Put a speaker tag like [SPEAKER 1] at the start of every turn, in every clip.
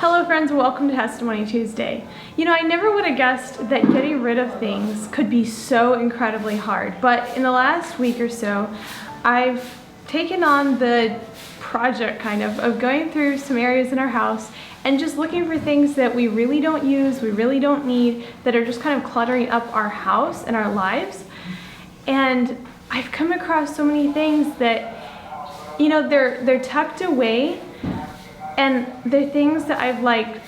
[SPEAKER 1] Hello friends, welcome to Testimony Tuesday. You know, I never would have guessed that getting rid of things could be so incredibly hard, but in the last week or so, I've taken on the project of going through some areas in our house and just looking for things that we really don't use, we really don't need, that are just kind of cluttering up our house and our lives. And I've come across so many things that, you know, they're tucked away, and they're things that I've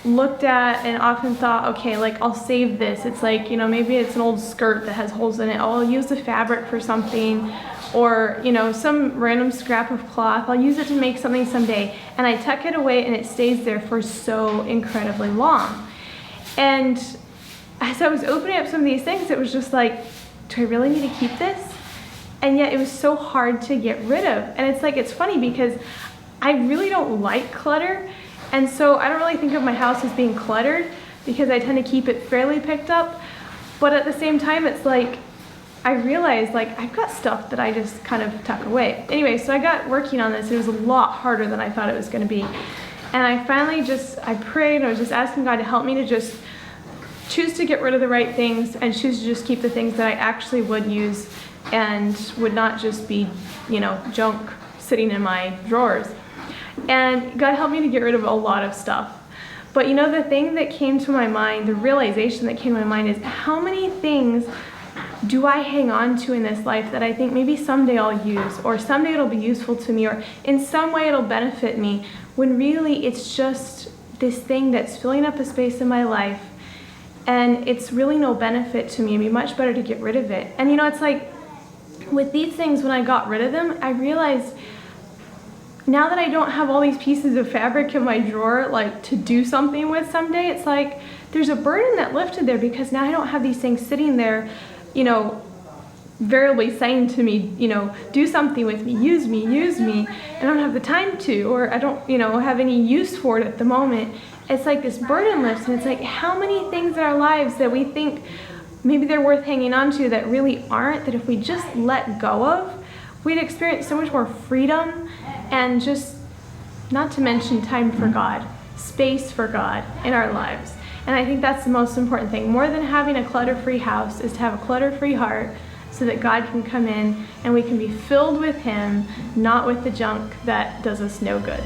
[SPEAKER 1] looked at and often thought, okay, I'll save this. It's maybe it's an old skirt that has holes in it. I'll use the fabric for something, or some random scrap of cloth. I'll use it to make something someday, and I tuck it away and it stays there for so incredibly long. And as I was opening up some of these things, it was just like, do I really need to keep this? And yet it was so hard to get rid of. And it's funny because I really don't like clutter, and so I don't really think of my house as being cluttered because I tend to keep it fairly picked up. But at the same time, it's like I realized I've got stuff that I just kind of tuck away. Anyway, so I got working on this. It was a lot harder than I thought it was going to be. And I finally I prayed, I was just asking God to help me to just choose to get rid of the right things and choose to just keep the things that I actually would use and would not just be, junk sitting in my drawers. And God helped me to get rid of a lot of stuff. But the thing that came to my mind, the realization that came to my mind is, how many things do I hang on to in this life that I think maybe someday I'll use, or someday it'll be useful to me, or in some way it'll benefit me, when really it's just this thing that's filling up a space in my life, and it's really no benefit to me. It'd be much better to get rid of it. And it's like, with these things, when I got rid of them, I realized now that I don't have all these pieces of fabric in my drawer to do something with someday, it's like there's a burden that lifted there, because now I don't have these things sitting there, variably saying to me, do something with me, use me, and I don't have the time to, or I don't, have any use for it at the moment. It's like this burden lifts, and it's like, how many things in our lives that we think maybe they're worth hanging on to that really aren't, that if we just let go of, we'd experience so much more freedom, and just not to mention time for God, space for God in our lives. And I think that's the most important thing. More than having a clutter-free house is to have a clutter-free heart, so that God can come in and we can be filled with Him, not with the junk that does us no good.